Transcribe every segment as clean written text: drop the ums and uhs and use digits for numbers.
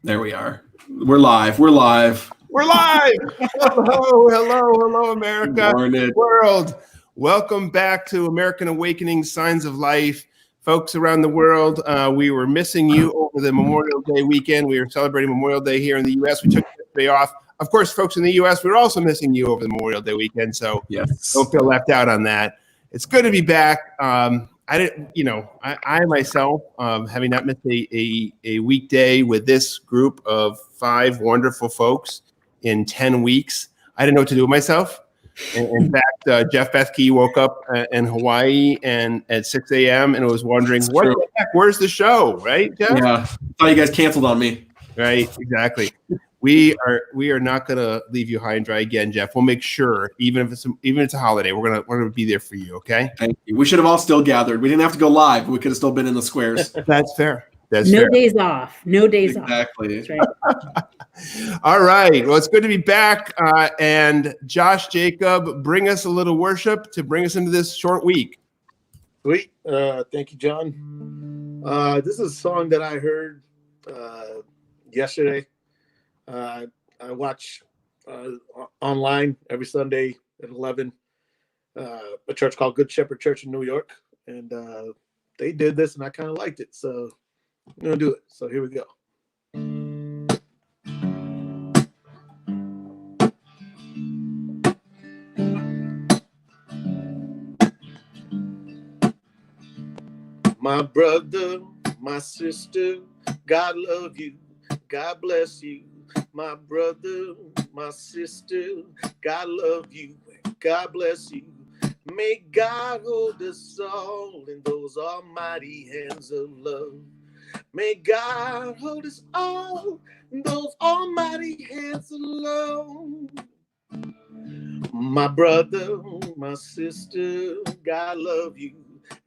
There we are. We're live. We're live. We're live. Hello, America, world. Welcome back to American Awakening Signs of Life. Folks around the world, we were missing you over the Memorial Day weekend. We were celebrating Memorial Day here in the U.S. We took the day off. Of course, folks in the U.S., we're also missing you over the Memorial Day weekend, so don't feel left out on that. It's good to be back. I myself, having not missed a weekday with this group of 5 wonderful folks in 10 weeks, I didn't know what to do with myself. And in fact, Jeff Bethke woke up in Hawaii and at 6 a.m. and was wondering, what the heck, where's the show, right, Jeff? Yeah, thought you guys canceled on me. Right, exactly. We are not going to leave you high and dry again, Jeff. We'll make sure, even if it's a holiday, we're gonna be there for you. Okay. Thank you. We should have all still gathered. We didn't have to go live. We could have still been in the squares. That's fair. No days off. No days off. Exactly. That's right. All right. Well, it's good to be back. And Josh Jacob, bring us a little worship to bring us into this short week. Sweet. Thank you, John. This is a song that I heard yesterday. I watch online every Sunday at 11, a church called Good Shepherd Church in New York. And they did this and I kind of liked it. So I'm going to do it. So here we go. My brother, my sister, God love you. God bless you. My brother, my sister, God love you. God bless you. May God hold us all in those almighty hands of love. May God hold us all in those almighty hands of love. My brother, my sister, God love you.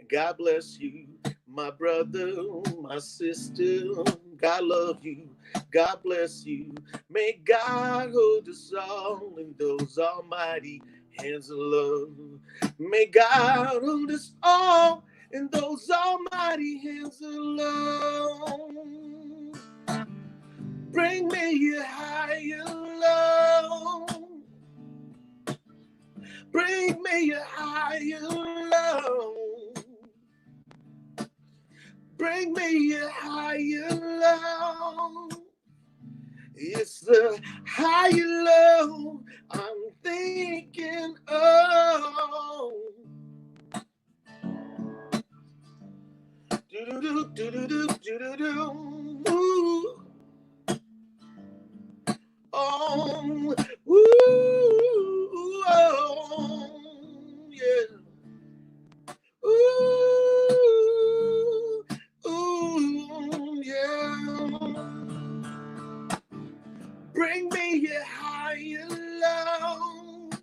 God bless you. My brother, my sister, God love you. God bless you. May God hold us all in those almighty hands of love. May God hold us all in those almighty hands of love. Bring me a higher love. Bring me a higher love. Bring me a higher love. It's the higher love I'm thinking of. Do-do-do, do-do-do, do-do-do. Ooh. Oh, ooh, oh, yeah. Ooh, yeah. Bring me a higher love.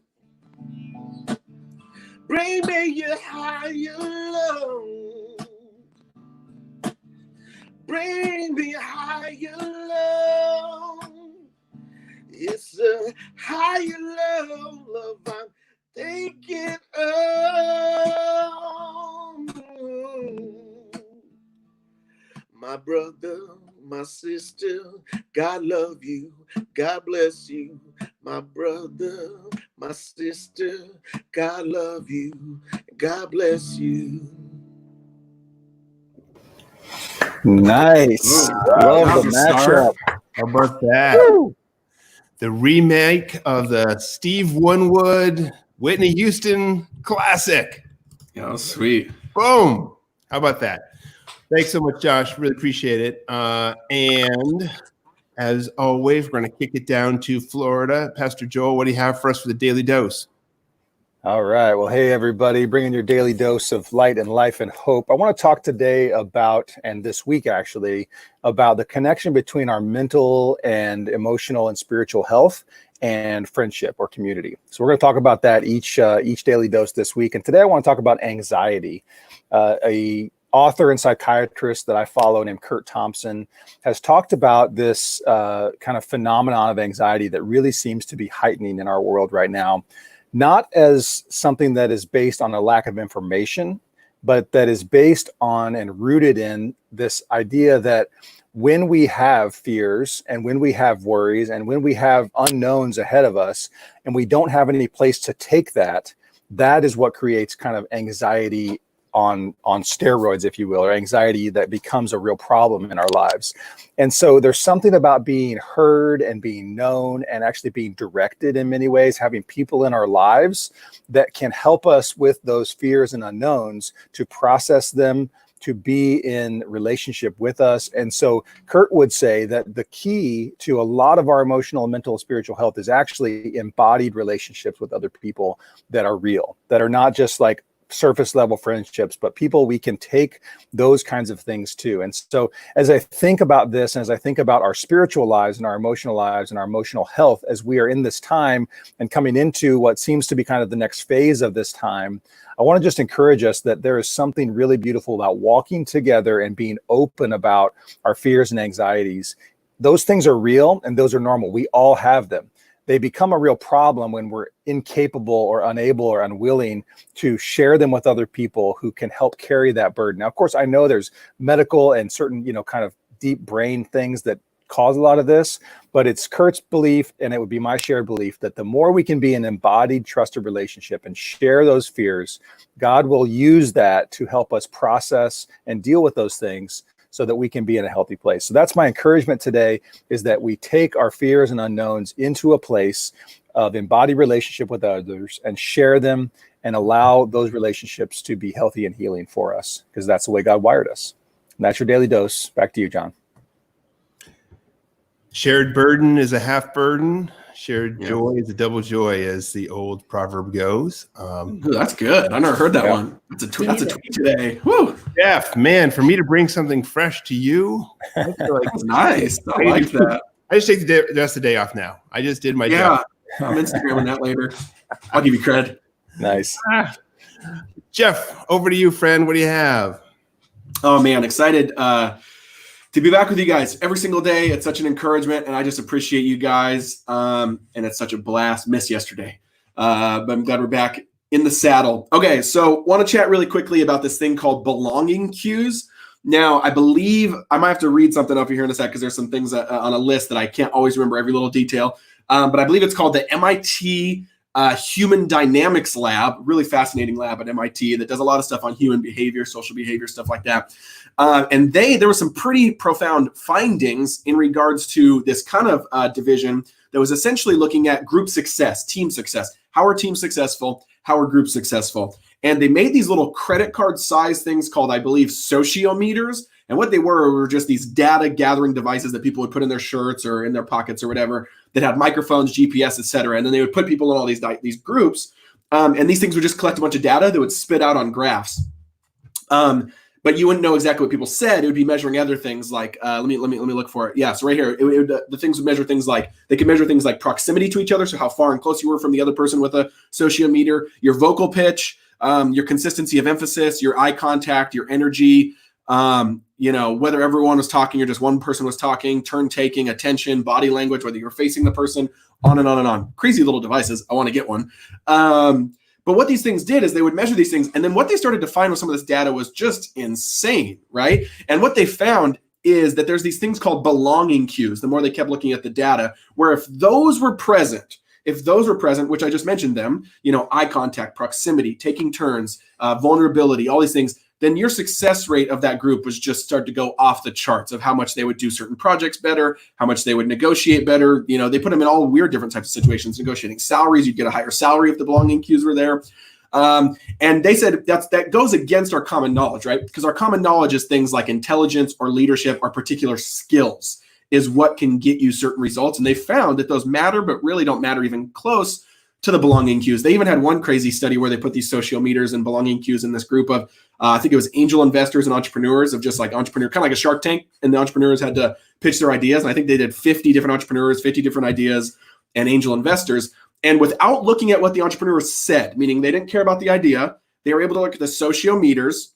Bring me a higher love. Bring me a higher love. It's a higher love I'm thinking of. My brother, my sister, God love you. God bless you. My brother, my sister, God love you. God bless you. Nice. Love the matchup. How about that? Woo! The remake of the Steve Winwood, Whitney Houston classic. Oh, sweet. Boom. How about that? Thanks so much, Josh. Really appreciate it. And as always, we're going to kick it down to Florida. Pastor Joel, what do you have for us for the Daily Dose? All right. Well, hey, everybody, bringing your daily dose of light and life and hope. I want to talk today about, and this week actually, about the connection between our mental and emotional and spiritual health and friendship or community. So we're going to talk about that each daily dose this week. And today I want to talk about anxiety. A author and psychiatrist that I follow named Curt Thompson has talked about this kind of phenomenon of anxiety that really seems to be heightening in our world right now. Not as something that is based on a lack of information, but that is based on and rooted in this idea that when we have fears and when we have worries and when we have unknowns ahead of us and we don't have any place to take that, that is what creates kind of anxiety on steroids, if you will, or anxiety that becomes a real problem in our lives. And so there's something about being heard and being known and actually being directed in many ways, having people in our lives that can help us with those fears and unknowns to process them, to be in relationship with us. And so Kurt would say that the key to a lot of our emotional, mental, and spiritual health is actually embodied relationships with other people that are real, that are not just like surface level friendships, but people we can take those kinds of things to. And so as I think about this, and as I think about our spiritual lives and our emotional health, as we are in this time and coming into what seems to be kind of the next phase of this time, I want to just encourage us that there is something really beautiful about walking together and being open about our fears and anxieties. Those things are real and those are normal. We all have them. They become a real problem when we're incapable or unable or unwilling to share them with other people who can help carry that burden. Now, of course, I know there's medical and certain, kind of deep brain things that cause a lot of this, but it's Kurt's belief, and it would be my shared belief, that the more we can be an embodied, trusted relationship and share those fears, God will use that to help us process and deal with those things so that we can be in a healthy place. So that's my encouragement today, is that we take our fears and unknowns into a place of embodied relationship with others and share them and allow those relationships to be healthy and healing for us, because that's the way God wired us. And that's your daily dose. Back to you, John. Shared burden is a half burden. Shared joy is a double joy, as the old proverb goes. Ooh, that's good. I never heard that one. That's a tweet today. Woo. Jeff, man, for me to bring something fresh to you, I feel like that's nice. I like that. I just take the rest of the day off now. I just did my job. I'm Instagramming that later. I'll give you credit. Nice. Jeff, over to you, friend. What do you have? Oh, man, excited to be back with you guys every single day. It's such an encouragement, and I just appreciate you guys. And it's such a blast. Missed yesterday, but I'm glad we're back in the saddle. Okay, so want to chat really quickly about this thing called belonging cues. Now, I believe I might have to read something up here in a sec because there's some things on a list that I can't always remember every little detail. But I believe it's called the MIT Human Dynamics Lab, really fascinating lab at MIT that does a lot of stuff on human behavior, social behavior, stuff like that. And there were some pretty profound findings in regards to this kind of division that was essentially looking at group success, team success. How are teams successful? How are groups successful? And they made these little credit card size things called, I believe, sociometers. And what they were just these data gathering devices that people would put in their shirts or in their pockets or whatever that had microphones, GPS, et cetera. And then they would put people in all these groups. And these things would just collect a bunch of data that would spit out on graphs. But you wouldn't know exactly what people said. It would be measuring other things like, let me look for it. Yeah, so right here, the things would measure things like, they could measure things like proximity to each other. So how far and close you were from the other person with a sociometer, your vocal pitch, your consistency of emphasis, your eye contact, your energy, whether everyone was talking or just one person was talking, turn taking, attention, body language, whether you're facing the person, on and on and on. Crazy little devices. I want to get one. But what these things did is they would measure these things. And then what they started to find with some of this data was just insane, right? And what they found is that there's these things called belonging cues. The more they kept looking at the data, where if those were present, which I just mentioned them, eye contact, proximity, taking turns, vulnerability, all these things, then your success rate of that group was just start to go off the charts of how much they would do certain projects better, how much they would negotiate better. They put them in all weird different types of situations, negotiating salaries. You'd get a higher salary if the belonging cues were there. And they said that goes against our common knowledge, right? Because our common knowledge is things like intelligence or leadership or particular skills is what can get you certain results. And they found that those matter, but really don't matter even close to the belonging cues. They even had one crazy study where they put these sociometers and belonging cues in this group of, I think it was angel investors and entrepreneurs, of just like entrepreneur, kind of like a Shark Tank. And the entrepreneurs had to pitch their ideas. And I think they did 50 different entrepreneurs, 50 different ideas and angel investors. And without looking at what the entrepreneurs said, meaning they didn't care about the idea, they were able to look at the sociometers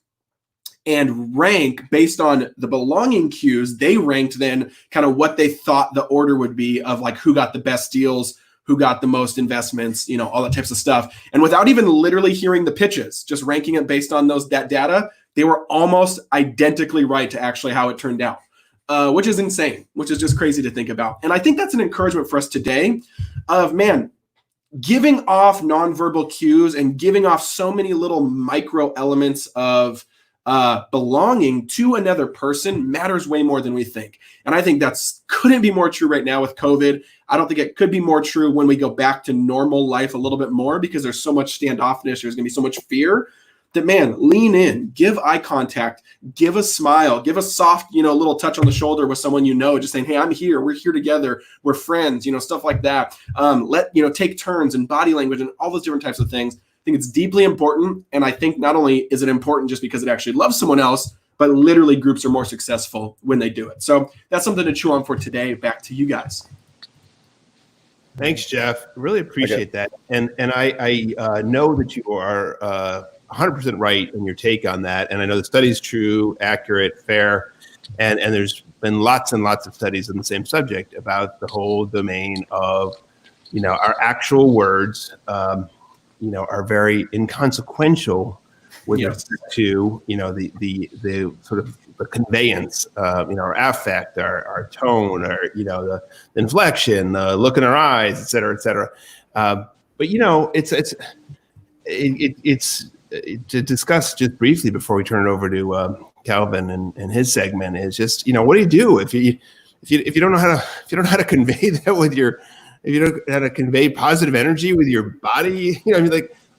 and rank based on the belonging cues. They ranked then kind of what they thought the order would be of like who got the best deals, who got the most investments, all that types of stuff. And without even literally hearing the pitches, just ranking it based on that data, they were almost identically right to actually how it turned out. which is insane, which is just crazy to think about. And I think that's an encouragement for us today of, man, giving off nonverbal cues and giving off so many little micro elements of belonging to another person matters way more than we think. And I think that's couldn't be more true right now with COVID. I don't think it could be more true when we go back to normal life a little bit more, because there's so much standoffishness. There's going to be so much fear that, man, lean in, give eye contact, give a smile, give a soft, little touch on the shoulder with someone, just saying, hey, I'm here. We're here together. We're friends, stuff like that. Take turns and body language and all those different types of things. I think it's deeply important. And I think not only is it important just because it actually loves someone else, but literally groups are more successful when they do it. So that's something to chew on for today. Back to you guys. Thanks, Jeff. Really appreciate that. And I know that you are 100% right in your take on that. And I know the study is true, accurate, fair. And there's been lots and lots of studies on the same subject about the whole domain of, our actual words, are very inconsequential with respect to, the sort of the conveyance, our affect, our tone, the inflection, the look in our eyes, et cetera, et cetera. But it's to discuss just briefly before we turn it over to Calvin and his segment is just, what do you do if you don't know how to convey that if you don't know how to convey positive energy with your body,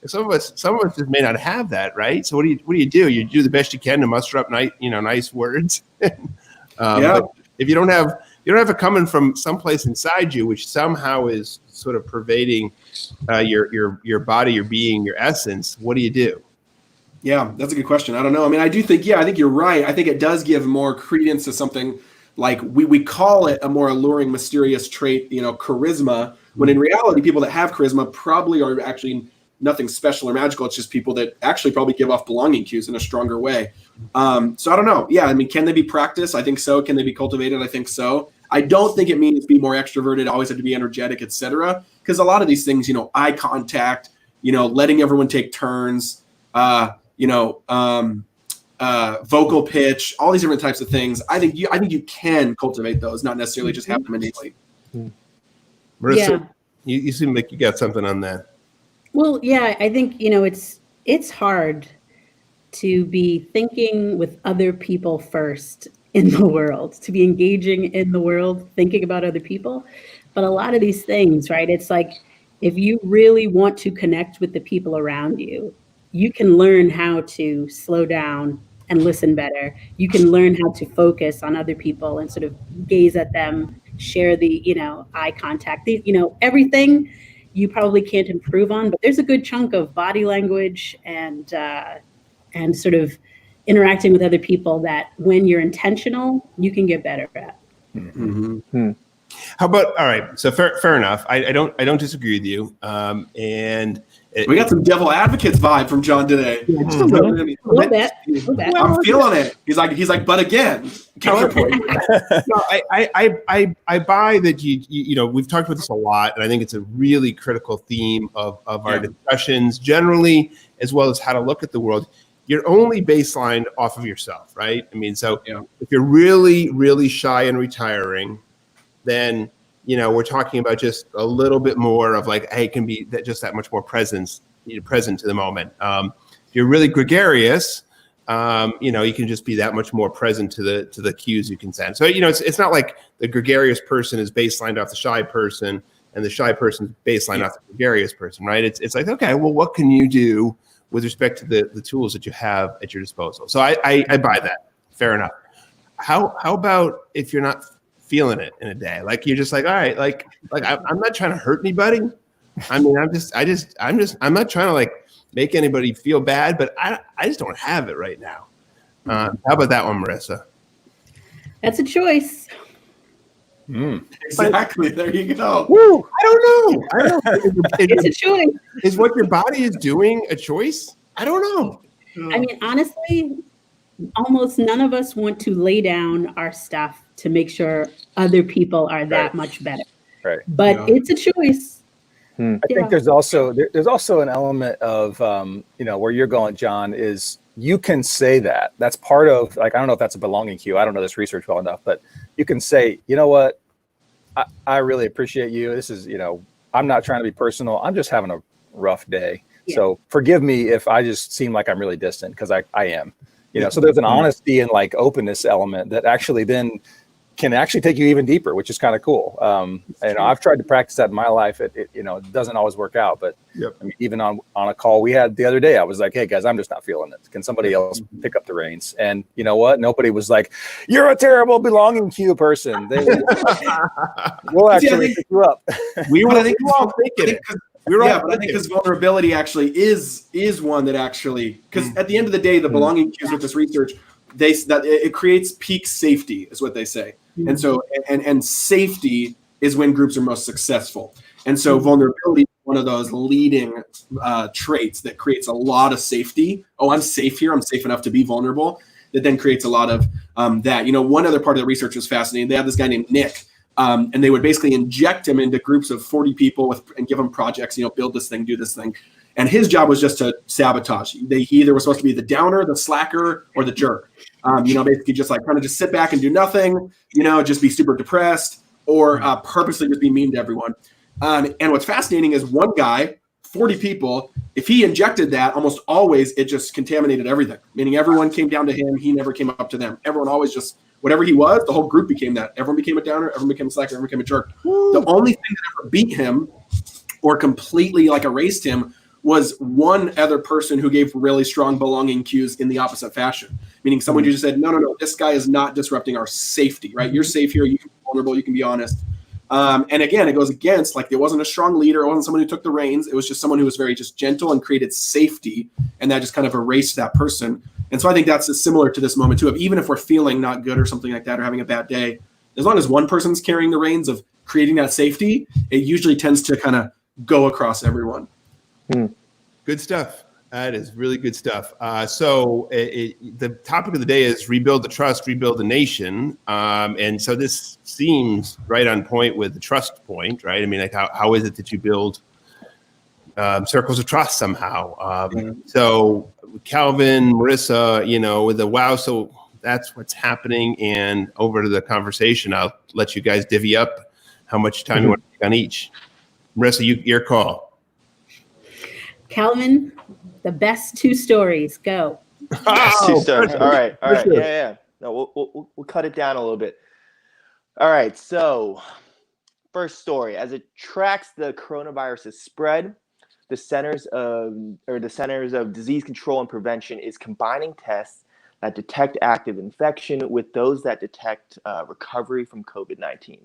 some of us just may not have that, right? So what do you do? You do the best you can to muster up nice words. But if you don't have it coming from someplace inside you, which somehow is sort of pervading your body, your being, your essence, what do you do? Yeah, that's a good question. I don't know. I mean, I think you're right. I think it does give more credence to something like we call it a more alluring, mysterious trait, charisma, when in reality, people that have charisma probably are actually nothing special or magical. It's just people that actually probably give off belonging cues in a stronger way. So I don't know. Yeah, I mean, can they be practiced? I think so. Can they be cultivated? I think so. I don't think it means be more extroverted, always have to be energetic, etc. Because a lot of these things, eye contact, letting everyone take turns, vocal pitch, all these different types of things. I think you can cultivate those, not necessarily just have them innately. Marissa, you seem like you got something on that. Well, yeah, I think, it's hard to be thinking with other people first in the world, to be engaging in the world, thinking about other people. But a lot of these things, right? It's like, if you really want to connect with the people around you, you can learn how to slow down and listen better. You can learn how to focus on other people and sort of gaze at them, share the, eye contact, everything you probably can't improve on, but there's a good chunk of body language and sort of interacting with other people that when you're intentional, you can get better at. Mm-hmm. How about, all right, so fair enough. I don't disagree with you. And we got some devil advocates vibe from John today. A little bit. I'm feeling it. He's like, but again, counterpoint. No, I buy that we've talked about this a lot, and I think it's a really critical theme of our discussions generally, as well as how to look at the world. You're only baselined off of yourself, right? I mean, so if you're really, really shy and retiring, then we're talking about just a little bit more of like, hey, it can be just that much more present to the moment. If you're really gregarious, you can just be that much more present to the cues you can send. So it's not like the gregarious person is baselined off the shy person, and the shy person is baselined off the gregarious person, right? It's like, okay, well, what can you do with respect to the tools that you have at your disposal? So I buy that. Fair enough. How about if you're not feeling it in a day? Like you're just like, all right, like I'm not trying to hurt anybody. I mean, I'm not trying to like make anybody feel bad, but I just don't have it right now. How about that one, Marissa? That's a choice. Exactly. There you go. Woo! I don't know. It's a choice. Is what your body is doing a choice? I don't know. I mean, honestly, almost none of us want to lay down our stuff to make sure other people are that much better. Right. But it's a choice. I think there's also an element of, where you're going, John, is you can say that. That's part of, like, I don't know if that's a belonging cue. I don't know this research well enough, but you can say, you know what? I really appreciate you. This is, I'm not trying to be personal. I'm just having a rough day. Yeah. So forgive me if I just seem like I'm really distant, because I am. So there's an honesty and like openness element that actually then can actually take you even deeper, which is kind of cool. I've tried to practice that in my life. It doesn't always work out, but I mean, even on a call we had the other day, I was like, hey guys, I'm just not feeling it. Can somebody else pick up the reins? And you know what? Nobody was like, you're a terrible belonging cue person. We'll actually pick you up. We were I think all thinking it. But I think this vulnerability actually is one that actually, because at the end of the day, the belonging cues with this research, it creates peak safety is what they say. And so, and safety is when groups are most successful. And so vulnerability is one of those leading traits that creates a lot of safety. Oh, I'm safe here. I'm safe enough to be vulnerable. That then creates a lot of that. One other part of the research was fascinating. They had this guy named Nick, and they would basically inject him into groups of 40 people and give him projects, build this thing, do this thing. And his job was just to sabotage. He either was supposed to be the downer, the slacker, or the jerk. Basically just like kind of just sit back and do nothing, just be super depressed, or purposely just be mean to everyone. And what's fascinating is one guy, 40 people, if he injected that, almost always it just contaminated everything, meaning everyone came down to him. He never came up to them. Everyone always just, whatever he was, the whole group became that. Everyone became a downer, everyone became a slacker, everyone became a jerk. The only thing that ever beat him or completely like erased him was one other person who gave really strong belonging cues in the opposite fashion, meaning someone who just said, no, this guy is not disrupting our safety, right? You're safe here. You can be vulnerable. You can be honest. And again, it goes against, like, it wasn't a strong leader. It wasn't someone who took the reins. It was just someone who was very just gentle and created safety. And that just kind of erased that person. And so I think that's similar to this moment too, of even if we're feeling not good or something like that, or having a bad day, as long as one person's carrying the reins of creating that safety, it usually tends to kind of go across everyone. Good stuff. That is really good stuff. So the topic of the day is rebuild the trust, rebuild the nation. And so this seems right on point with the trust point, right? I mean, like how is it that you build circles of trust somehow? So Calvin, Marissa, with the wow, so that's what's happening. And over to the conversation, I'll let you guys divvy up how much time you want to take on each. Marissa, your call. Calvin, the best two stories. Go. Best two stories. All right. Yeah. No, we'll cut it down a little bit. All right. So, first story: as it tracks the coronavirus's spread, the Centers of Disease Control and Prevention is combining tests that detect active infection with those that detect recovery from COVID-19.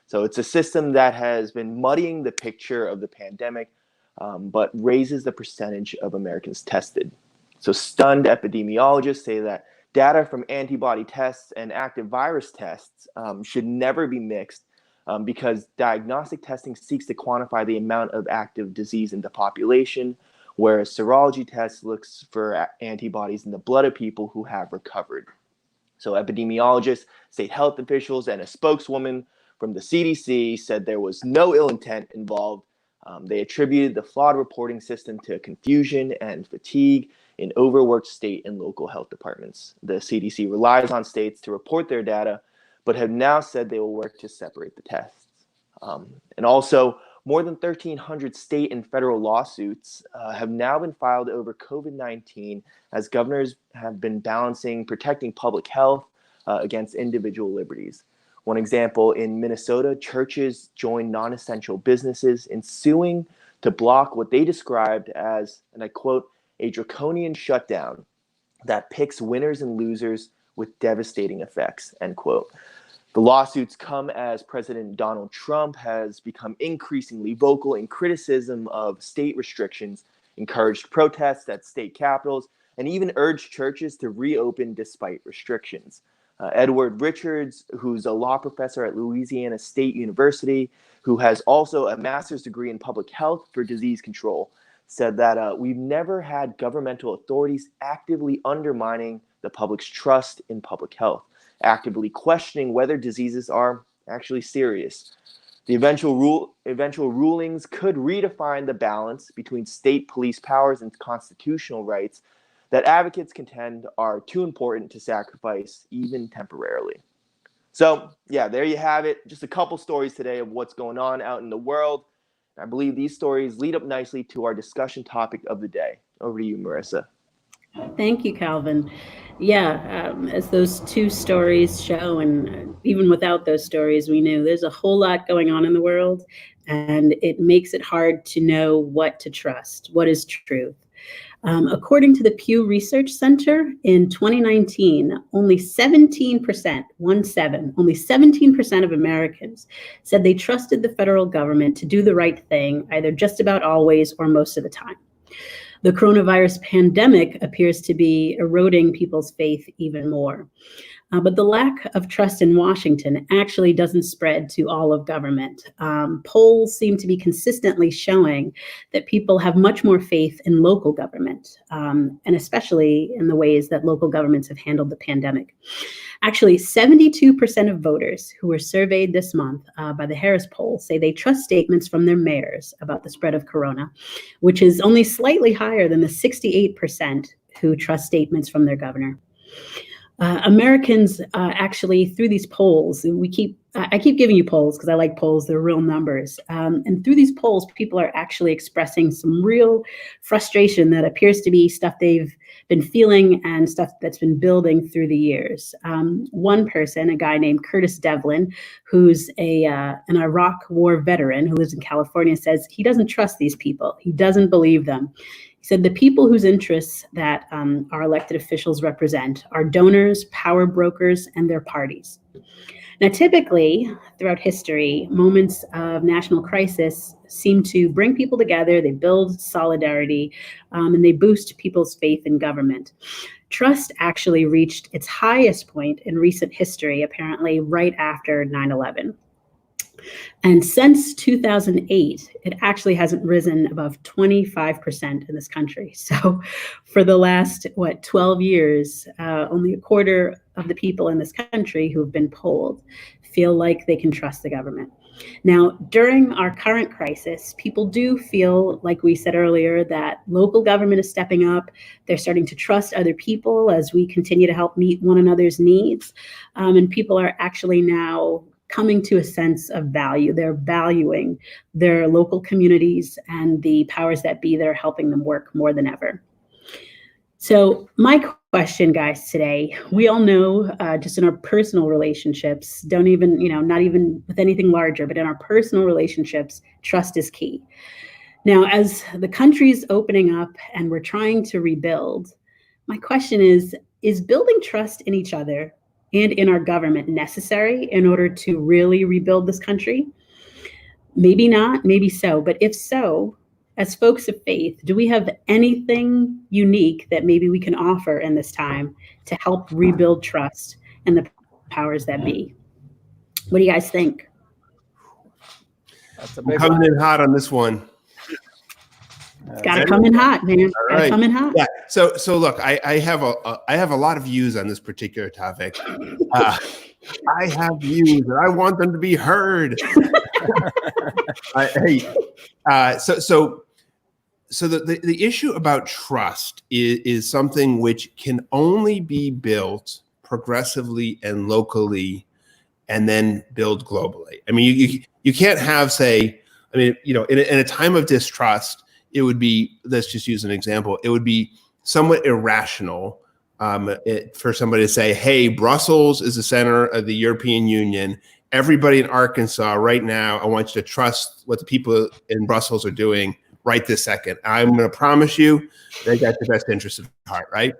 So it's a system that has been muddying the picture of the pandemic, but raises the percentage of Americans tested. So stunned epidemiologists say that data from antibody tests and active virus tests should never be mixed because diagnostic testing seeks to quantify the amount of active disease in the population, whereas serology tests looks for antibodies in the blood of people who have recovered. So epidemiologists, state health officials, and a spokeswoman from the CDC said there was no ill intent involved. They attributed the flawed reporting system to confusion and fatigue in overworked state and local health departments. The CDC relies on states to report their data, but have now said they will work to separate the tests. And also, more than 1,300 state and federal lawsuits have now been filed over COVID-19 as governors have been balancing protecting public health against individual liberties. One example, in Minnesota, churches joined non-essential businesses in suing to block what they described as, and I quote, a draconian shutdown that picks winners and losers with devastating effects, end quote. The lawsuits come as President Donald Trump has become increasingly vocal in criticism of state restrictions, encouraged protests at state capitals, and even urged churches to reopen despite restrictions. Edward Richards, who's a law professor at Louisiana State University, who has also a master's degree in public health for disease control, said that we've never had governmental authorities actively undermining the public's trust in public health, actively questioning whether diseases are actually serious. The eventual rulings could redefine the balance between state police powers and constitutional rights that advocates contend are too important to sacrifice, even temporarily. So, yeah, there you have it. Just a couple stories today of what's going on out in the world. I believe these stories lead up nicely to our discussion topic of the day. Over to you, Marissa. Thank you, Calvin. Yeah, as those two stories show, and even without those stories, we knew there's a whole lot going on in the world, and it makes it hard to know what to trust, what is truth. According to the Pew Research Center, in 2019, only 17%, only 17% of Americans said they trusted the federal government to do the right thing, either just about always or most of the time. The coronavirus pandemic appears to be eroding people's faith even more. But the lack of trust in Washington actually doesn't spread to all of government. Polls seem to be consistently showing that people have much more faith in local government, and especially in the ways that local governments have handled the pandemic. Actually, 72% of voters who were surveyed this month by the Harris poll say they trust statements from their mayors about the spread of corona, which is only slightly higher than the 68% who trust statements from their governor. Americans actually, through these polls, I keep giving you polls because I like polls, they're real numbers. And through these polls, people are actually expressing some real frustration that appears to be stuff they've been feeling and stuff that's been building through the years. One person, a guy named Curtis Devlin, who's an Iraq War veteran who lives in California, says he doesn't trust these people. He doesn't believe them. He said the people whose interests that our elected officials represent are donors, power brokers, and their parties. Now, typically, throughout history, moments of national crisis seem to bring people together, they build solidarity, and they boost people's faith in government. Trust actually reached its highest point in recent history, apparently right after 9/11. And since 2008, it actually hasn't risen above 25% in this country. So for the last, 12 years, only a quarter of the people in this country who have been polled feel like they can trust the government. Now, during our current crisis, people do feel, like we said earlier, that local government is stepping up. They're starting to trust other people as we continue to help meet one another's needs. And people are actually now coming to a sense of value. They're valuing their local communities and the powers that be that are helping them work more than ever. So my question, guys, today, we all know just in our personal relationships, not even with anything larger, but in our personal relationships, trust is key. Now, as the country's opening up and we're trying to rebuild, my question is building trust in each other and in our government necessary in order to really rebuild this country? Maybe not, maybe so. But if so, as folks of faith, do we have anything unique that maybe we can offer in this time to help rebuild trust in the powers that be? What do you guys think? I'm coming in hot on this one. It's got to come in hot, man. All right. Come in hot. Yeah. So look, I have a lot of views on this particular topic. I have views, and I want them to be heard. So the issue about trust is something which can only be built progressively and locally, and then build globally. I mean, you can't have, say, I mean, in a time of distrust, it would be, let's just use an example, it would be somewhat irrational for somebody to say, hey, Brussels is the center of the European Union. Everybody in Arkansas right now, I want you to trust what the people in Brussels are doing right this second. I'm going to promise you they got the best interest of heart, right?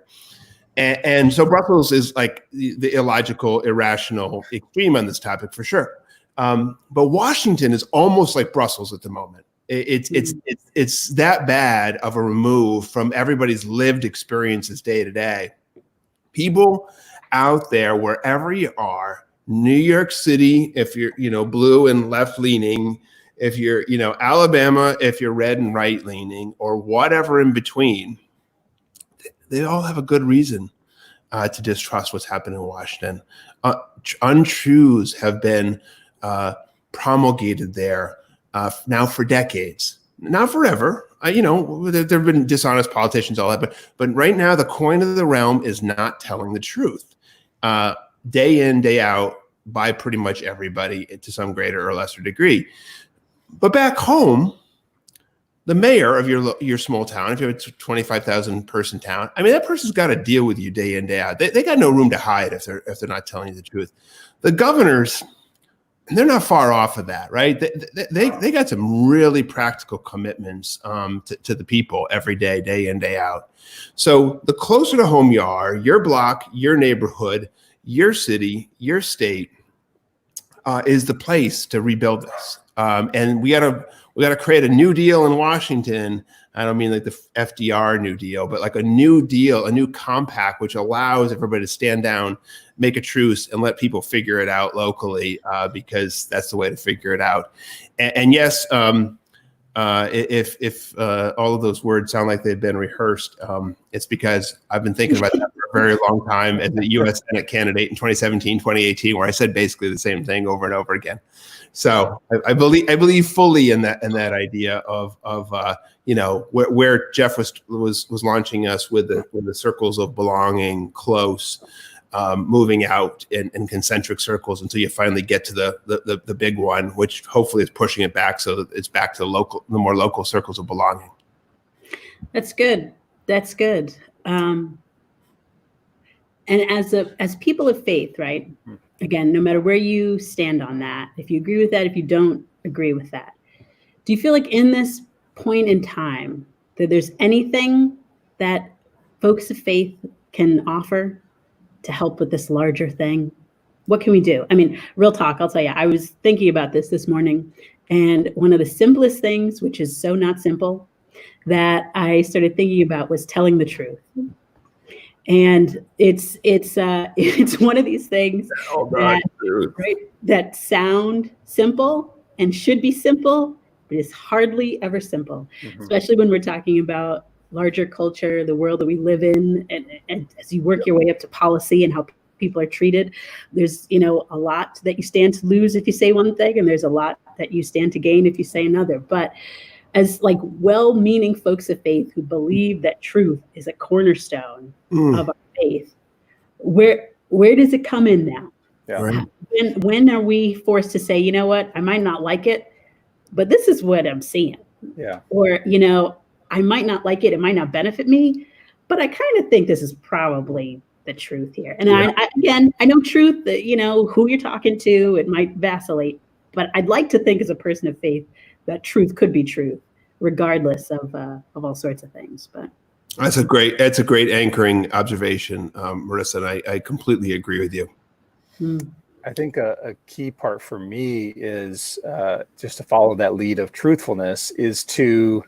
And so Brussels is like the illogical, irrational extreme on this topic for sure. But Washington is almost like Brussels at the moment. It's that bad of a remove from everybody's lived experiences day to day. People out there, wherever you are, New York City, if you're, blue and left leaning, if you're, Alabama, if you're red and right leaning, or whatever in between, they all have a good reason to distrust what's happening in Washington. Untruths have been promulgated there now for decades, not forever. there have been dishonest politicians, all that, but right now the coin of the realm is not telling the truth, day in, day out, by pretty much everybody to some greater or lesser degree. But back home, the mayor of your small town, if you have a 25,000 person town, I mean, that person's got to deal with you day in, day out. They got no room to hide if they're not telling you the truth. The governors, they're not far off of that, right? They got some really practical commitments to the people every day, day in, day out. So the closer to home you are, your block, your neighborhood, your city, your state is the place to rebuild this. And we got to create a new deal in Washington. I don't mean like the FDR New Deal, but like a new deal, a new compact, which allows everybody to stand down, make a truce, and let people figure it out locally, because that's the way to figure it out. And yes, if all of those words sound like they've been rehearsed, it's because I've been thinking about that for a very long time as a U.S. Senate candidate in 2017, 2018, where I said basically the same thing over and over again. So I believe fully in that idea of where Jeff was launching us with the circles of belonging, close, moving out in concentric circles until you finally get to the big one, which hopefully is pushing it back so that it's back to the more local circles of belonging. That's good. That's good. And as people of faith, right? Again, no matter where you stand on that, if you agree with that, if you don't agree with that, do you feel like in this point in time that there's anything that folks of faith can offer to help with this larger thing? What can we do? I mean, real talk, I'll tell you, I was thinking about this morning, and one of the simplest things, which is so not simple, that I started thinking about was telling the truth. And it's one of these things that sound simple and should be simple, but is hardly ever simple, especially when we're talking about larger culture, the world that we live in, and as you work your way up to policy and how people are treated, there's a lot that you stand to lose if you say one thing, and there's a lot that you stand to gain if you say another. But as like well-meaning folks of faith who believe that truth is a cornerstone of our faith, where does it come in now? Yeah. Right. When are we forced to say, you know what, I might not like it, but this is what I'm seeing. Yeah. Or, I might not like it, it might not benefit me, but I kind of think this is probably the truth here. And I know truth, that who you're talking to, it might vacillate, but I'd like to think as a person of faith that truth could be truth, regardless of all sorts of things. But that's a great anchoring observation, Marissa, and I completely agree with you. I think a key part for me is just to follow that lead of truthfulness is to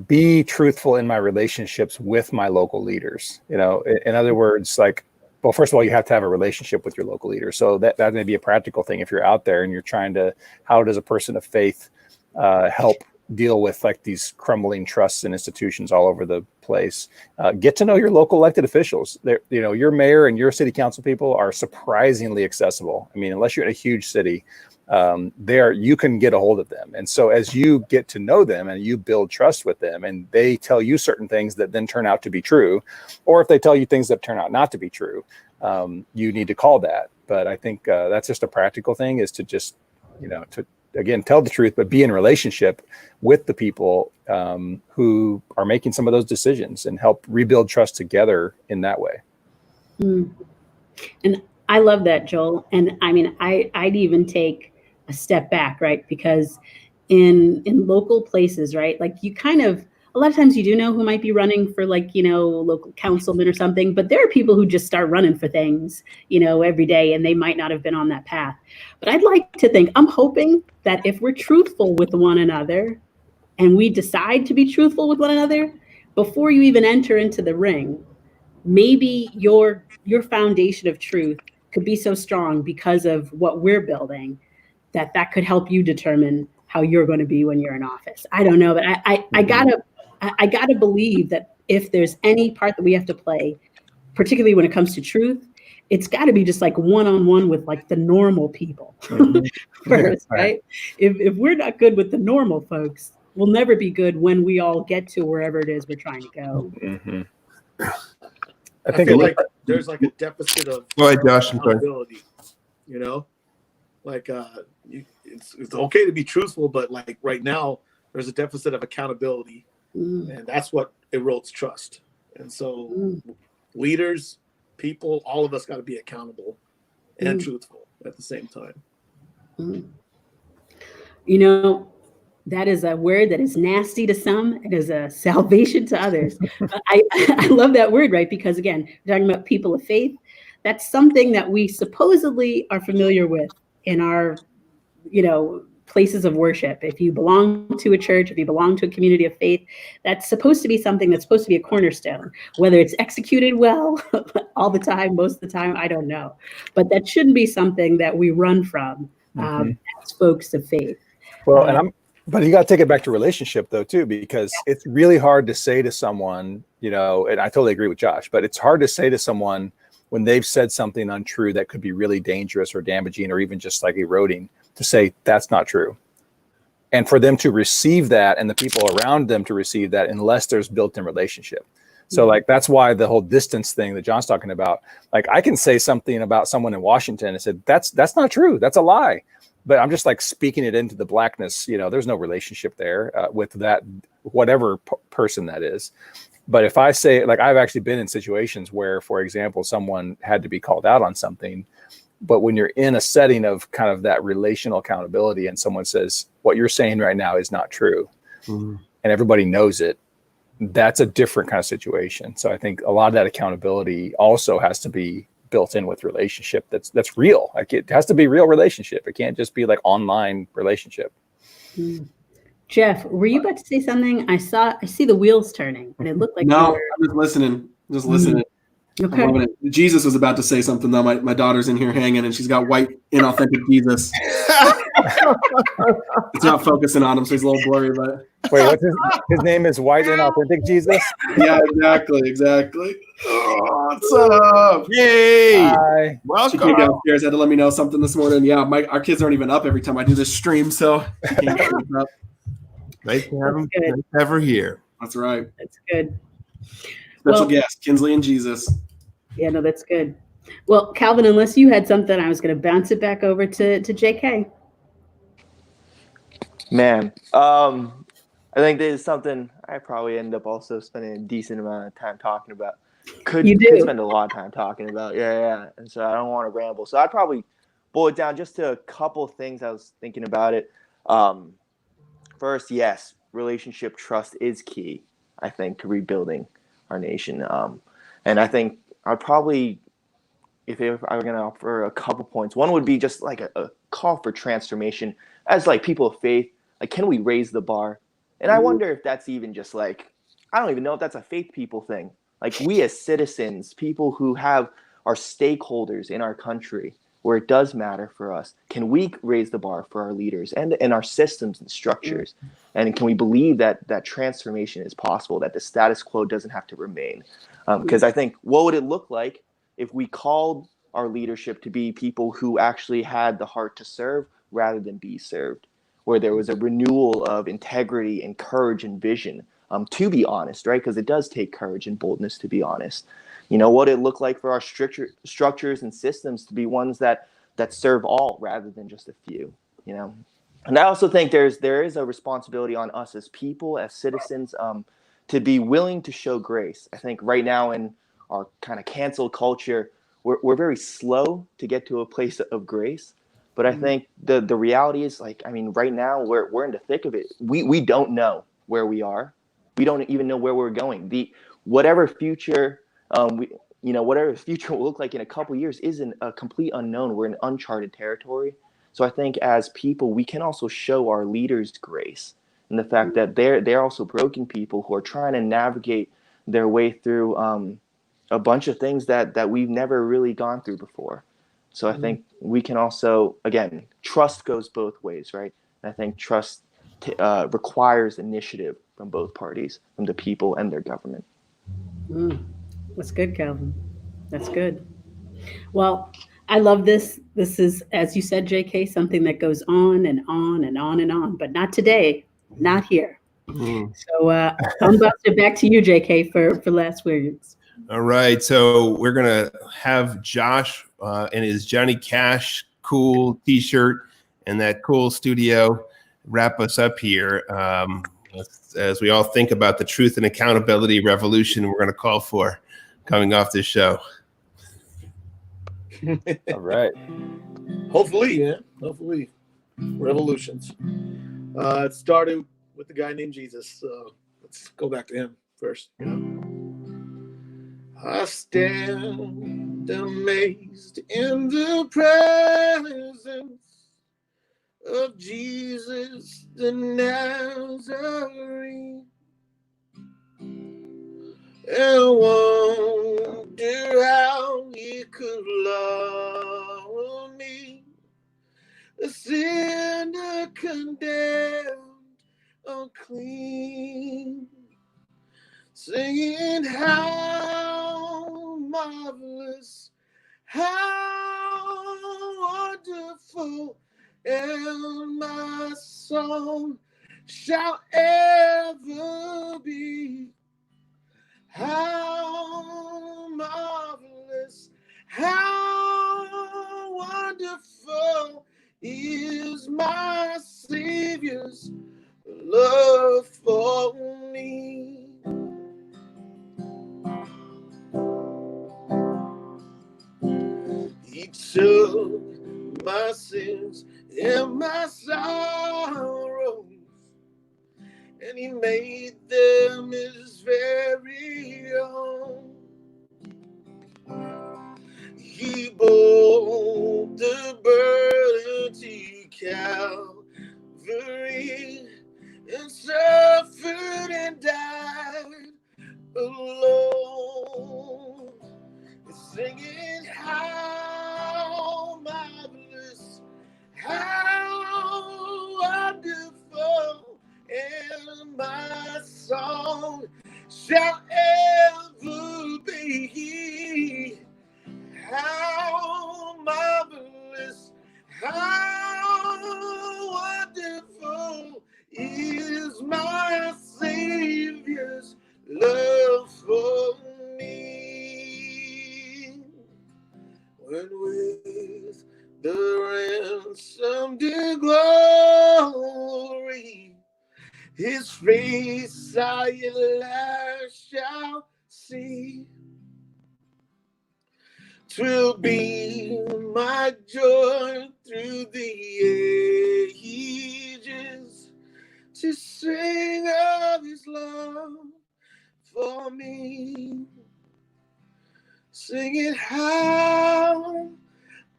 be truthful in my relationships with my local leaders. In other words, well, first of all, you have to have a relationship with your local leader. So that may be a practical thing if you're out there and you're trying to, how does a person of faith help deal with these crumbling trusts and institutions all over the place? Get to know your local elected officials. Your mayor and your city council people are surprisingly accessible. I mean, unless you're in a huge city, you can get a hold of them. And so as you get to know them and you build trust with them and they tell you certain things that then turn out to be true, or if they tell you things that turn out not to be true, you need to call that. But I think that's just a practical thing, is to just, to again, tell the truth, but be in relationship with the people who are making some of those decisions and help rebuild trust together in that way. And I love that, Joel. And I mean, I'd even take a step back, right? Because in local places, right? You a lot of times you do know who might be running for local councilman or something, but there are people who just start running for things, every day, and they might not have been on that path. But I'd like to think, I'm hoping that if we're truthful with one another and we decide to be truthful with one another, before you even enter into the ring, maybe your foundation of truth could be so strong because of what we're building that could help you determine how you're going to be when you're in office. I don't know, but I gotta believe that if there's any part that we have to play, particularly when it comes to truth, it's got to be just one-on-one with the normal people first, right? If we're not good with the normal folks, will never be good when we all get to wherever it is we're trying to go. Mm-hmm. I feel like there's like a deficit of Go ahead, Josh. accountability. You know, like it's okay to be truthful, but like right now there's a deficit of accountability, and that's what erodes trust. And so leaders, people, all of us got to be accountable and truthful at the same time. You know, that is a word that is nasty to some. It is a salvation to others. I love that word, right? Because again, we're talking about people of faith. That's something that we supposedly are familiar with in our, places of worship. If you belong to a church, if you belong to a community of faith, that's supposed to be something that's supposed to be a cornerstone. Whether it's executed well all the time, most of the time, I don't know. But that shouldn't be something that we run from as folks of faith. Well, but you got to take it back to relationship though, too, because it's really hard to say to someone, and I totally agree with Josh, but it's hard to say to someone when they've said something untrue that could be really dangerous or damaging or even just like eroding, to say that's not true. And for them to receive that and the people around them to receive that unless there's built-in relationship. So like, that's why the whole distance thing that John's talking about, like I can say something about someone in Washington and said, that's not true. That's a lie. But I'm just like speaking it into the blackness. There's no relationship there with that, whatever person that is. But if I say, like, I've actually been in situations where, for example, someone had to be called out on something, but when you're in a setting of kind of that relational accountability and someone says, what you're saying right now is not true, and everybody knows it, that's a different kind of situation. So I think a lot of that accountability also has to be built in with relationship that's real. Like it has to be real relationship. It can't just be like online relationship. Jeff, were you about to say something? I see the wheels turning and it looked like no, I'm just listening. Okay. I'm Jesus was about to say something though. My daughter's in here hanging and she's got white inauthentic Jesus. It's not focusing on him, so he's a little blurry, but wait, what's his name is White Inauthentic Jesus? Yeah, exactly. Oh, what's up? Yay! Hi. Welcome. She came downstairs, had to let me know something this morning. Yeah, our kids aren't even up every time I do this stream, so nice to have him. Nice to have her here. That's right. That's good. Special guest, Kinsley and Jesus. Yeah, no, that's good. Well, Calvin, unless you had something, I was going to bounce it back over to JK. Man, I think there's something I probably end up also spending a decent amount of time talking about. Could spend a lot of time talking about. Yeah. And so I don't want to ramble. So I'd probably boil it down just to a couple of things I was thinking about it. First, yes, relationship trust is key, I think, to rebuilding our nation. And I think I'd probably, if I were going to offer a couple points, one would be just like a call for transformation as like people of faith. Like, can we raise the bar? And I wonder if that's even just like, I don't even know if that's a faith people thing. Like we as citizens, people who are stakeholders in our country, where it does matter for us, can we raise the bar for our leaders and our systems and structures? And can we believe that transformation is possible, that the status quo doesn't have to remain? Because I think, what would it look like if we called our leadership to be people who actually had the heart to serve rather than be served, where there was a renewal of integrity and courage and vision, to be honest, right? Because it does take courage and boldness to be honest. What it look like for our structures and systems to be ones that serve all rather than just a few, And I also think there is a responsibility on us as people, as citizens, to be willing to show grace. I think right now in our kind of cancel culture, we're very slow to get to a place of grace. But I think the reality is, like, right now we're in the thick of it. We don't know where we are. We don't even know where we're going. Whatever future whatever the future will look like in a couple of years isn't a complete unknown. We're in uncharted territory. So I think as people, we can also show our leaders grace and the fact that they're also broken people who are trying to navigate their way through a bunch of things that we've never really gone through before. So I think we can also, again, trust goes both ways, right? And I think trust requires initiative from both parties, from the people and their government. That's good, Calvin. That's good. Well, I love this. This is, as you said, JK, something that goes on and on and on and on, but not today, not here. So I'm busted back to you, JK, for last words. All right. So we're going to have Josh in his Johnny Cash cool t-shirt and that cool studio wrap us up here as we all think about the truth and accountability revolution we're going to call for coming off this show. All right. Hopefully, yeah. Hopefully. Revolutions. It started with the guy named Jesus. So let's go back to him first. You know? I stand amazed in the presence of Jesus the Nazarene, and wonder how he could love me, a sinner condemned, unclean, singing how marvelous, how wonderful, and my song shall ever be. How marvelous, how wonderful is my Savior's love for me. He took my sins and my sorrows, and he made them his very own. He bore the burden to Calvary and suffered and died alone, singing how marvelous, how wonderful, and my song shall ever be. How marvelous, how wonderful is my Savior's love for me. When with the ransomed in glory, his face I at last shall see, 'twill be my joy through the ages to sing of his love for me, singing how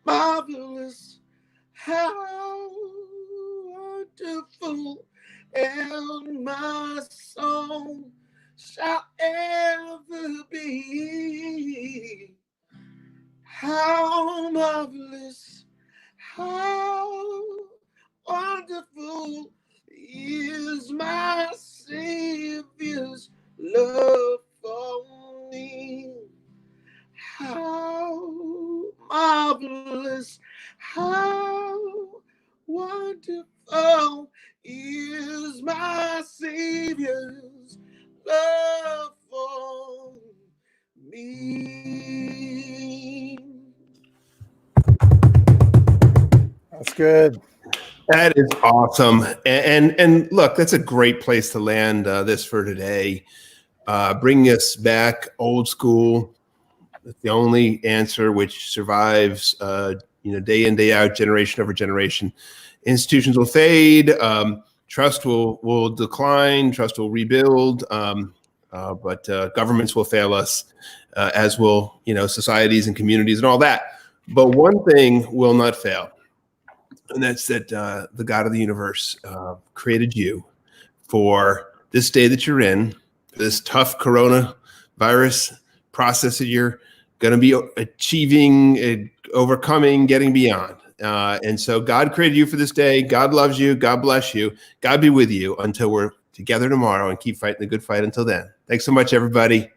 marvelous, how wonderful, and my song shall ever be. How marvelous, how wonderful is my Savior's love for me. How marvelous, how wonderful is my Savior's love for me. That's good. That is awesome. And look, that's a great place to land this for today. Bringing us back old school. That's the only answer which survives, day in, day out, generation over generation. Institutions will fade. Trust will decline. Trust will rebuild. But governments will fail us, as will societies and communities and all that. But one thing will not fail, and that's that the God of the universe created you for this day that you're in, this tough coronavirus process that you're going to be achieving, overcoming, getting beyond. And so God created you for this day. God loves you. God bless you. God be with you until we're together tomorrow, and keep fighting the good fight until then. Thanks so much, everybody.